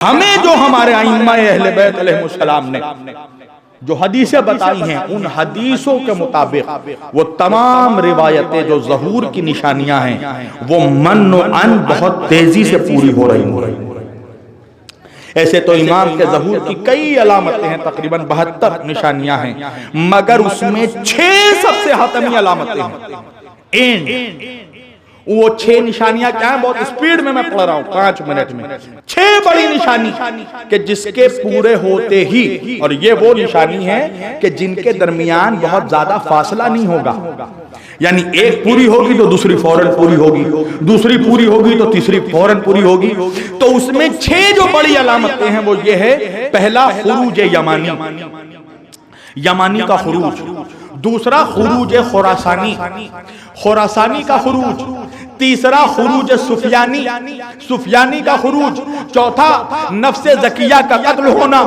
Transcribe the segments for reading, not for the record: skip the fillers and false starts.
हमें जो हमारे आइम्मा अहले बैत अलैहिमुस्सलाम ने जो हदीसें बताई हैं, उन हदीसों के मुताबिक वो तमाम रिवायतें जो ज़हूर की निशानियां हैं वो मन और अन बहुत तेजी से पूरी हो रही। ऐसे तो इमाम के ज़हूर की कई अलामतें हैं, तकरीबन 72 निशानियां हैं, मगर उसमें 6 सबसे हातमी अलामतें हैं। वो 6 निशानियां क्या है, बहुत स्पीड में मैं पढ़ रहा हूं 5 मिनट में। 6 बड़ी निशानी कि जिसके पूरे होते ही, और ये वो निशानी है कि जिनके दरमियान बहुत ज्यादा फासला नहीं होगा, यानी एक पूरी होगी तो दूसरी फौरन पूरी होगी, दूसरी पूरी होगी तो तीसरी फौरन पूरी होगी। तो उसमें 6 जो बड़ी अलामतें हैं वो ये है, पहला खुरूज यमानी, यमानी का खुरूज, दूसरा खुरूज खुरासानी, खुरासानी का खुरूज, तीसरा खुरूज सुफियानी, सुफियानी का खुरूज, चौथा नफ्से ज़किया का कत्ल होना,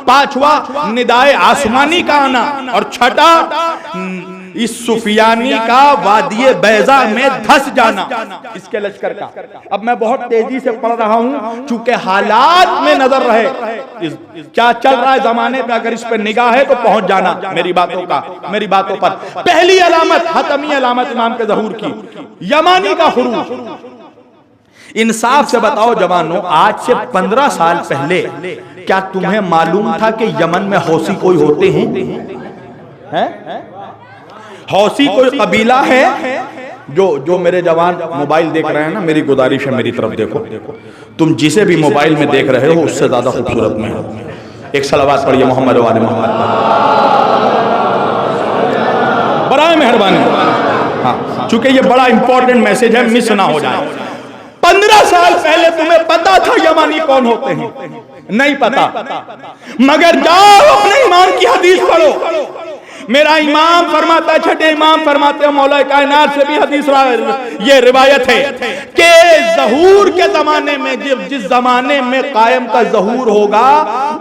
पांचवा निदाए आसमानी का आना, और छठा इस सुफियानी का वादिये बैजा में धस जाना, इसके लश्कर का। अब मैं बहुत तेजी से पढ़ रहा हूं चूंकि हालात में नजर रहे क्या चल रहा है जमाने पे, अगर इस पे निगाह है तो पहुंच जाना मेरी बातों पर। पहली अलामत, हतमी अलामत इमाम के ज़हूर की, यमानी का खुरूज। इंसाफ से बताओ जवानों, आज से 15 साल पहले क्या तुम्हें मालूम था कि यमन में हौसी कोई होते हैं? हौसी कोई कबीला है? जो मेरे जवान मोबाइल देख रहे हैं ना, मेरी गुजारिश है मेरी तरफ देखो, तुम जिसे भी मोबाइल में देख रहे हो उससे ज्यादा खूबसूरत में हो। एक सलावत पढ़िए मोहम्मद वाले मोहम्मद, बड़ा मेहरबानी। हाँ, चूंकि ये बड़ा इंपॉर्टेंट मैसेज है, मिस ना हो जाए। 15 साल पहले तुम्हें पता था यमानी कौन होते हैं? नहीं पता, मगर जाओ अपने ईमान की हदीस पढ़ो। मेरा इमाम फरमाता, छठे इमाम फरमाते हैं, मौला कायनात से भी हदीस ये रिवायत है कि ज़हूर के जमाने में, जिस जमाने में कायम का ज़हूर होगा,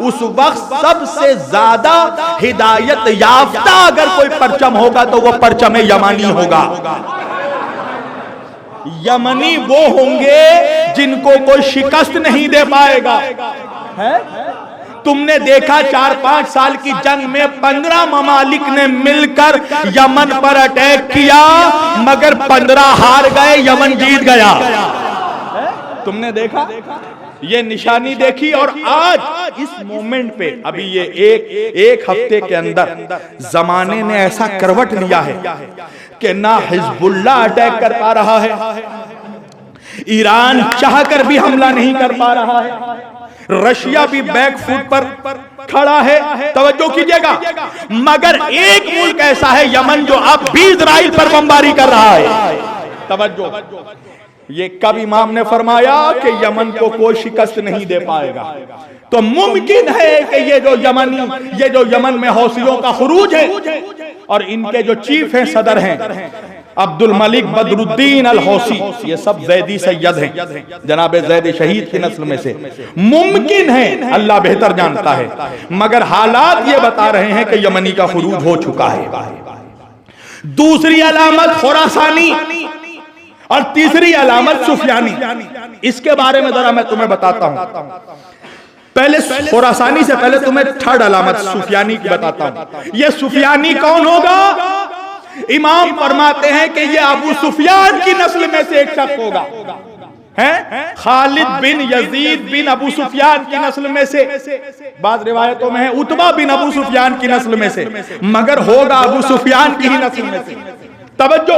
उस वक्त सबसे ज्यादा हिदायत याफ्ता अगर कोई परचम होगा तो वो परचम यमानी होगा। यमनी वो होंगे जिनको कोई शिकस्त नहीं दे पाएगा। है? तुमने देखा 4-5 साल की जंग में 15 ममालिक ने मिलकर यमन पर अटैक किया, मगर 15 हार गए, यमन जीत गया। तुमने देखा, ये निशानी देखी। और आज इस मोमेंट पे, अभी ये एक हफ्ते के अंदर जमाने ने ऐसा करवट लिया है कि ना हिजबुल्लाह अटैक कर पा रहा है, ईरान चाहकर भी हमला नहीं कर पा रहा है, रशिया भी बैक फुट पर खड़ा है, तवज्जो कीजिएगा, मगर एक मुल्क ऐसा है यमन जो अब भी इजराइल पर बमबारी कर रहा है। तवज्जो, ये कब इमाम ने फरमाया कि यमन को कोई शिकस्त नहीं दे पाएगा। तो मुमकिन है कि ये जो यमन में हौसियों का खुरूज है, और इनके जो चीफ हैं, सदर हैं अब्दुल मलिक बदरुद्दीन अल हौसी, ये सब जैदी सैयद हैं, जनाब जैद शहीद की नस्ल में से। मुमकिन है, अल्लाह बेहतर जानता है, मगर हालात ये बता रहे हैं कि यमनी का खुरूज हो चुका है। दूसरी अलामत खुरासानी और तीसरी अलामत सुफियानी। इसके बारे में जरा मैं तुम्हें बताता हूं। पहले खुरासानी से पहले तुम्हें थर्ड अलामत सुफियानी की बताता हूं। ये सुफियानी कौन होगा? इमाम फरमाते हैं कि ये अबू सुफियान की नस्ल में से एक शख्स होगा। हैं? खालिद बिन यजीद बिन अबू सुफियान की नस्ल में से, बाद रिवायतों में है उतबा बिन अबू सुफियान की नस्ल में से, मगर होगा अबू सुफियान की ही नस्ल में से। तवज्जो,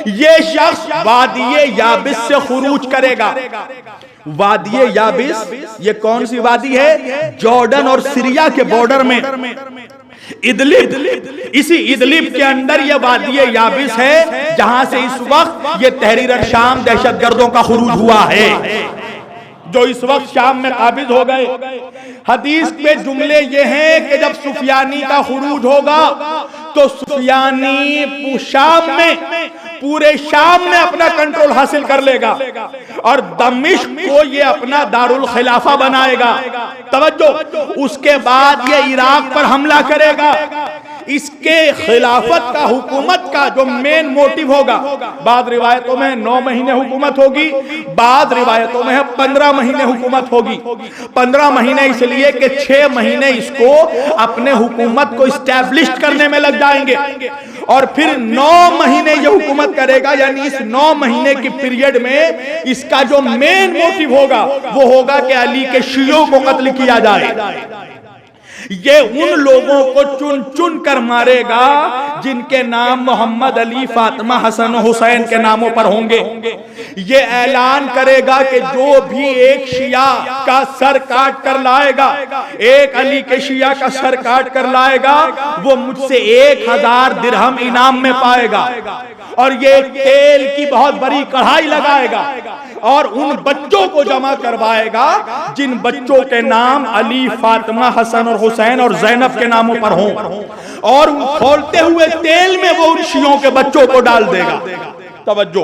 ये शख्स वादिये याबिस से खुरूज करेगा। वादिये याबिस, ये कौन सी वादी है? जॉर्डन और सीरिया के बॉर्डर में इदलिब, इसी इदलिब के अंदर यह वादिये याबिस है, जहां से इस वक्त ये तहरीर शाम दहशतगर्दों का खुरूज हुआ है, जो इस वक्त शाम में काबिज हो गए। हदीस पे जुमले ये हैं कि जब सुफियानी का खुरूज होगा तो सुफियानी शाम में, पूरे शाम में अपना कंट्रोल हासिल कर लेगा और दमिश्क को ये अपना दारुल खिलाफा बनाएगा। तवज्जो, उसके बाद ये इराक पर हमला करेगा। इसके खिलाफत का, हुकूमत का जो मेन मोटिव होगा, बाद रिवायतों में 9 महीने हुकूमत होगी, बाद रिवायतों में 15 महीने हुकूमत होगी। 15 महीने इसलिए कि 6 महीने इसको अपने हुकूमत को इस्टेब्लिश करने में लग जाएंगे और फिर 9 महीने ये हुकूमत करेगा। यानी इस 9 महीने की पीरियड में इसका जो मेन मोटिव होगा वो होगा कि अली के शियों को कत्ल किया जाए। ये उन लोगों को चुन चुन कर मारेगा जिनके नाम मोहम्मद, अली, फातिमा, हसन, हुसैन के नामों पर होंगे। ये ऐलान करेगा कि जो भी एक शिया का सर काट कर लाएगा, एक अली के शिया का सर काट कर लाएगा, वो मुझसे 1000 दिरहम इनाम में पाएगा। और ये तेल की बहुत बड़ी कढ़ाई लगाएगा और उन बच्चों को जमा करवाएगा जिन बच्चों के नाम अली, फातिमा, हसन और हुसैन और जैनब के नामों पर हों, और खोलते हुए तेल में वो उन शियों के बच्चों को डाल देगा। तवज्जो,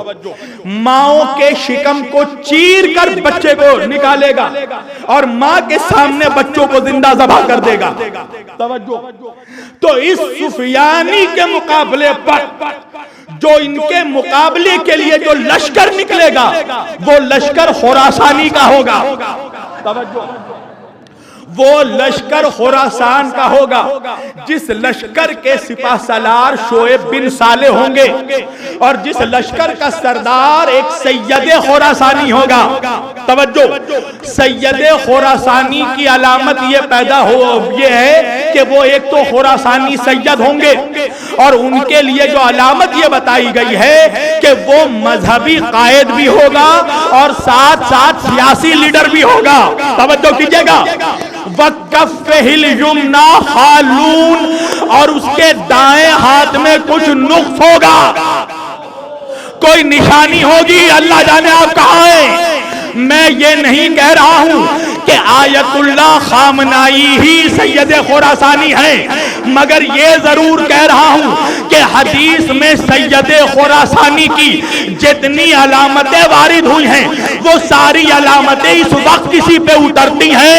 माओ के शिकम को चीर कर बच्चे को निकालेगा और मां के सामने बच्चों को जिंदा ज़बाह कर देगा। तवज्जो, तो इस सुफियानी के मुकाबले पर जो इनके मुकाबले के लिए जो लश्कर निकलेगा वो लश्कर खुरासानी का होगा। तवज्जो, वो लश्कर खुरासान का होगा जिस लश्कर के सिपा सलार शोएब बिन साले होंगे और जिस लश्कर का सरदार एक सैयद खुरासानी होगा। तवज्जो, सैयद खुरासानी की अलामत ये पैदा हो ये है कि वो एक तो खुरासानी सैयद होंगे और उनके लिए जो अलामत ये बताई गई है कि वो मजहबी कायद भी होगा और साथ साथ सियासी लीडर भी होगा। तवज्जो कीजिएगा, वक़फ़िल युमना हालून, और उसके दाएं हाथ में कुछ नुक्स होगा, कोई निशानी होगी। अल्लाह जाने आप कहाँ हैं। मैं ये नहीं कह रहा हूं कि आयतुल्लाह खामनाई ही सैयद खुरासानी है, मगर ये जरूर कह रहा हूं कि हदीस में सैयद खुरासानी की जितनी अलामतें वारिद हुई हैं वो सारी अलामतें इस वक्त किसी पे उतरती हैं